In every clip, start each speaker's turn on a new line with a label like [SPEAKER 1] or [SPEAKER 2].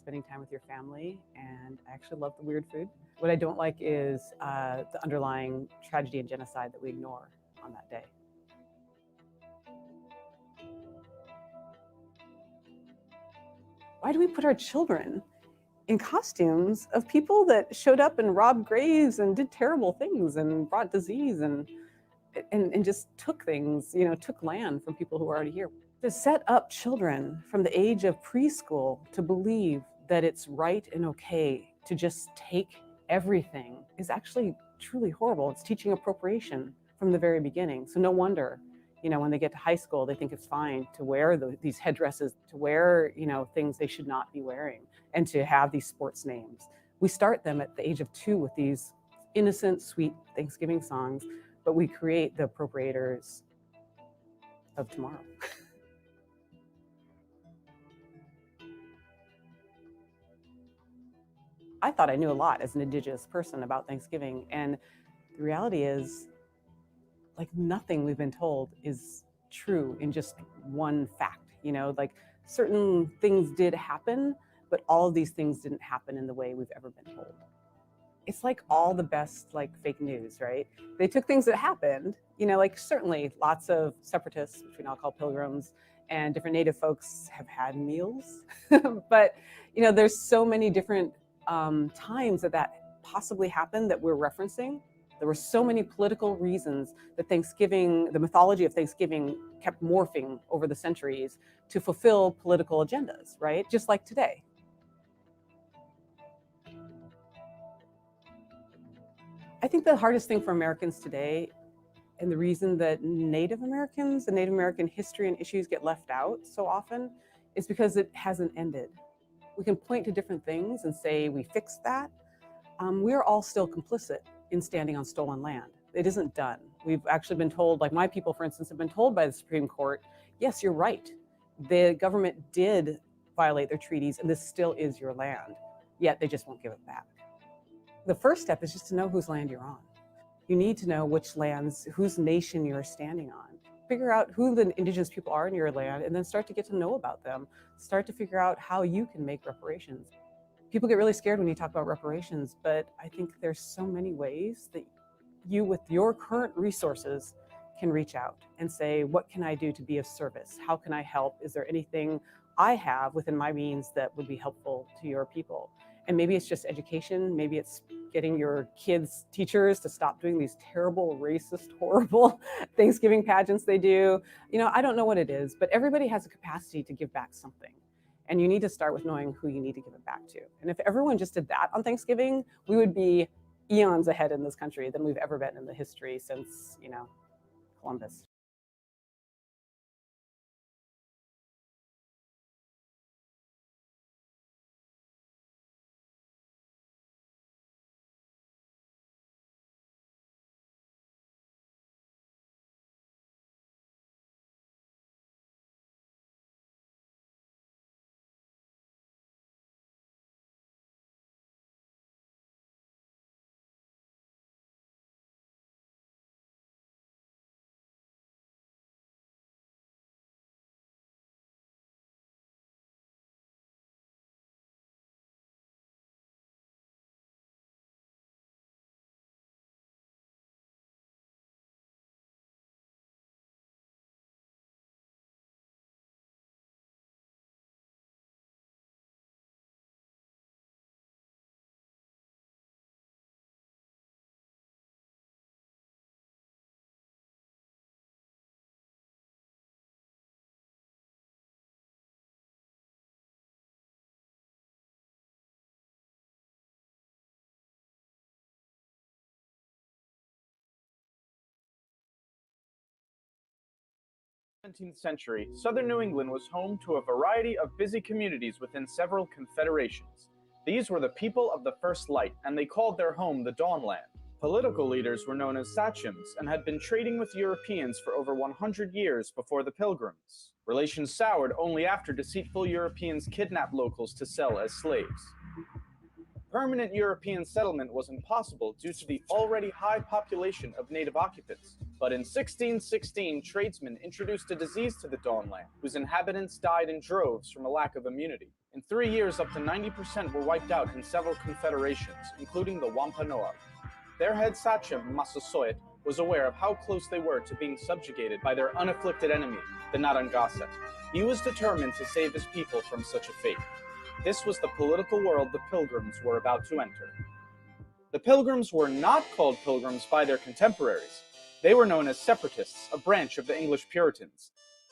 [SPEAKER 1] spending time with your family, and I actually love the weird food. What I don't like is the underlying tragedy and genocide that we ignore on that day. Why do we put our children in costumes of people that showed up and robbed graves and did terrible things and brought disease and just took things, took land from people who were already here? To set up children from the age of preschool to believe that it's right and okay to just take everything is actually truly horrible. It's teaching appropriation from the very beginning. So no wonder, when they get to high school, they think it's fine to wear these headdresses, to wear, things they should not be wearing, and to have these sports names. We start them at the age of 2 with these innocent, sweet Thanksgiving songs, but we create the appropriators of tomorrow. I thought I knew a lot as an Indigenous person about Thanksgiving, and the reality is, nothing we've been told is true in just one fact. Certain things did happen, but all of these things didn't happen in the way we've ever been told. It's like all the best fake news, right? They took things that happened, certainly lots of separatists, which we now call pilgrims, and different Native folks have had meals, but there's so many different times that possibly happened that we're referencing. There were so many political reasons that Thanksgiving, the mythology of Thanksgiving, kept morphing over the centuries to fulfill political agendas, right? Just like today. I think the hardest thing for Americans today, and the reason that Native Americans and Native American history and issues get left out so often, is because it hasn't ended. We can point to different things and say we fixed that. We're all still complicit in standing on stolen land. It isn't done. We've actually been told, like my people, for instance, have been told by the Supreme Court, yes, you're right. The government did violate their treaties and this still is your land, yet they just won't give it back. The first step is just to know whose land you're on. You need to know which lands, whose nation you're standing on. Figure out who the Indigenous people are in your land and then start to get to know about them. Start to figure out how you can make reparations. People get really scared when you talk about reparations, but I think there's so many ways that you, with your current resources, can reach out and say, what can I do to be of service? How can I help? Is there anything I have within my means that would be helpful to your people? And maybe it's just education. Maybe it's getting your kids' teachers to stop doing these terrible, racist, horrible Thanksgiving pageants they do. I don't know what it is, but everybody has a capacity to give back something. And you need to start with knowing who you need to give it back to. And if everyone just did that on Thanksgiving, we would be eons ahead in this country than we've ever been in the history since, Columbus.
[SPEAKER 2] In the 17th century, southern New England was home to a variety of busy communities within several confederations. These were the people of the First Light, and they called their home the Dawnland. Political leaders were known as sachems and had been trading with Europeans for over 100 years before the Pilgrims. Relations soured only after deceitful Europeans kidnapped locals to sell as slaves. Permanent European settlement was impossible due to the already high population of native occupants. But in 1616, tradesmen introduced a disease to the Dawnland, whose inhabitants died in droves from a lack of immunity. In 3 years, up to 90% were wiped out in several confederations, including the Wampanoag. Their head sachem, Massasoit, was aware of how close they were to being subjugated by their unafflicted enemy, the Narragansett. He was determined to save his people from such a fate. This was the political world the Pilgrims were about to enter. The Pilgrims were not called Pilgrims by their contemporaries. They were known as Separatists, a branch of the English Puritans.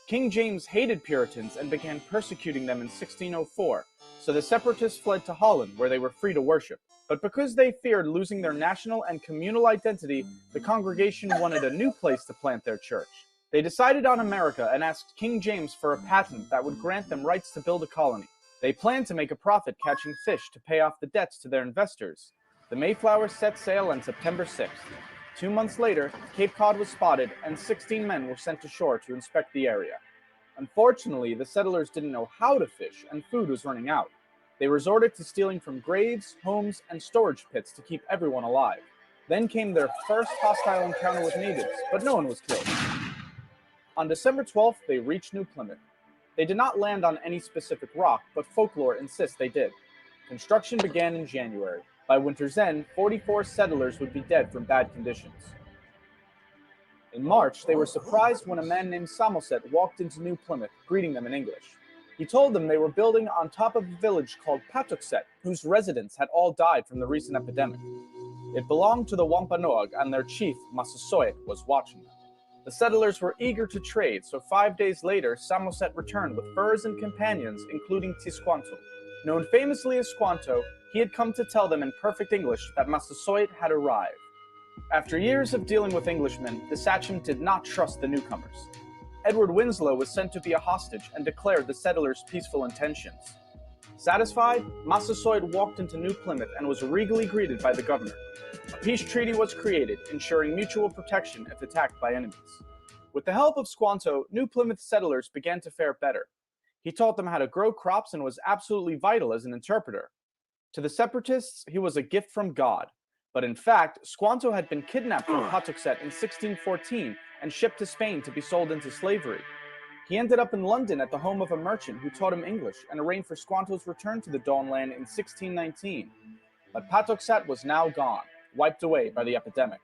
[SPEAKER 2] King James hated Puritans and began persecuting them in 1604, so the Separatists fled to Holland, where they were free to worship. But because they feared losing their national and communal identity, the congregation wanted a new place to plant their church. They decided on America and asked King James for a patent that would grant them rights to build a colony. They planned to make a profit catching fish to pay off the debts to their investors. The Mayflower set sail on September 6th. 2 months later, Cape Cod was spotted and 16 men were sent ashore to inspect the area. Unfortunately, the settlers didn't know how to fish and food was running out. They resorted to stealing from graves, homes, and storage pits to keep everyone alive. Then came their first hostile encounter with natives, but no one was killed. On December 12th, they reached New Plymouth. They did not land on any specific rock, but folklore insists they did. Construction began in January. By winter's end, 44 settlers would be dead from bad conditions. In March, they were surprised when a man named Samoset walked into New Plymouth, greeting them in English. He told them they were building on top of a village called Patuxet, whose residents had all died from the recent epidemic. It belonged to the Wampanoag, and their chief, Massasoit, was watching them. The settlers were eager to trade, so 5 days later, Samoset returned with furs and companions, including Tisquanto. Known famously as Squanto, he had come to tell them in perfect English that Massasoit had arrived. After years of dealing with Englishmen, the sachem did not trust the newcomers. Edward Winslow was sent to be a hostage and declared the settlers' peaceful intentions. Satisfied, Massasoit walked into New Plymouth and was regally greeted by the governor. A peace treaty was created, ensuring mutual protection if attacked by enemies. With the help of Squanto, New Plymouth settlers began to fare better. He taught them how to grow crops and was absolutely vital as an interpreter. To the Separatists, he was a gift from God. But in fact, Squanto had been kidnapped from Patuxet in 1614 and shipped to Spain to be sold into slavery. He ended up in London at the home of a merchant who taught him English and arranged for Squanto's return to the Dawnland in 1619. But Patuxet was now gone, wiped away by the epidemic.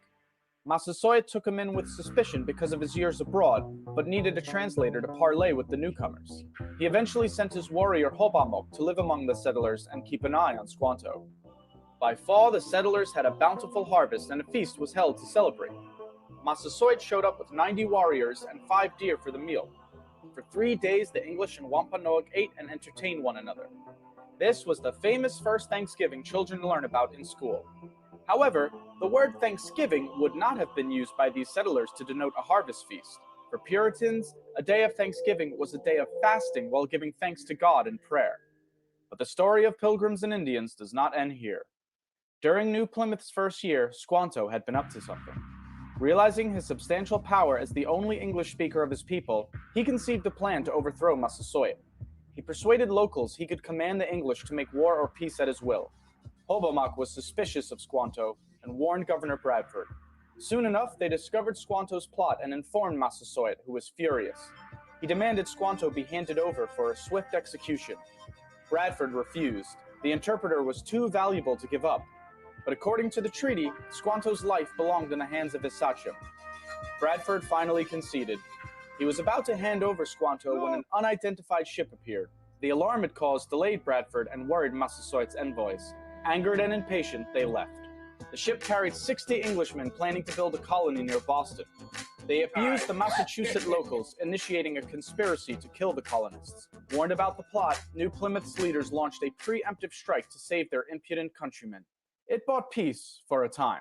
[SPEAKER 2] Massasoit took him in with suspicion because of his years abroad, but needed a translator to parley with the newcomers. He eventually sent his warrior Hobamok to live among the settlers and keep an eye on Squanto. By fall, the settlers had a bountiful harvest and a feast was held to celebrate. Massasoit showed up with 90 warriors and 5 deer for the meal. For 3 days, the English and Wampanoag ate and entertained one another. This was the famous first Thanksgiving children learn about in school. However, the word Thanksgiving would not have been used by these settlers to denote a harvest feast. For Puritans, a day of Thanksgiving was a day of fasting while giving thanks to God in prayer. But the story of Pilgrims and Indians does not end here. During New Plymouth's first year, Squanto had been up to something. Realizing his substantial power as the only English speaker of his people, he conceived a plan to overthrow Massasoit. He persuaded locals he could command the English to make war or peace at his will. Hobamok was suspicious of Squanto and warned Governor Bradford. Soon enough, they discovered Squanto's plot and informed Massasoit, who was furious. He demanded Squanto be handed over for a swift execution. Bradford refused. The interpreter was too valuable to give up. But according to the treaty, Squanto's life belonged in the hands of his sachem. Bradford finally conceded. He was about to hand over Squanto when an unidentified ship appeared. The alarm it caused delayed Bradford and worried Massasoit's envoys. Angered and impatient, they left. The ship carried 60 Englishmen planning to build a colony near Boston. They abused the Massachusetts locals, initiating a conspiracy to kill the colonists. Warned about the plot, New Plymouth's leaders launched a preemptive strike to save their impudent countrymen. It bought peace for a time.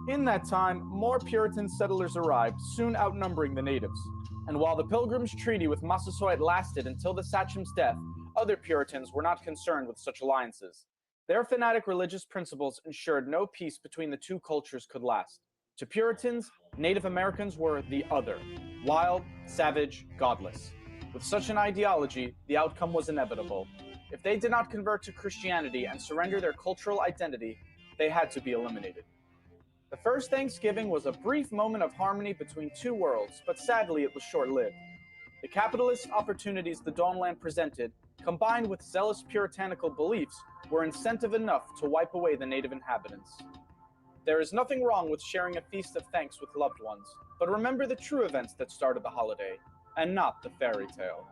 [SPEAKER 2] In that time, more Puritan settlers arrived, soon outnumbering the natives. And while the Pilgrims' Treaty with Massasoit lasted until the sachem's death, other Puritans were not concerned with such alliances. Their fanatic religious principles ensured no peace between the two cultures could last. To Puritans, Native Americans were the other, wild, savage, godless. With such an ideology, the outcome was inevitable. If they did not convert to Christianity and surrender their cultural identity, they had to be eliminated. The first Thanksgiving was a brief moment of harmony between two worlds, but sadly it was short-lived. The capitalist opportunities the Dawnland presented combined with zealous puritanical beliefs, were incentive enough to wipe away the native inhabitants. There is nothing wrong with sharing a feast of thanks with loved ones, but remember the true events that started the holiday, and not the fairy tale.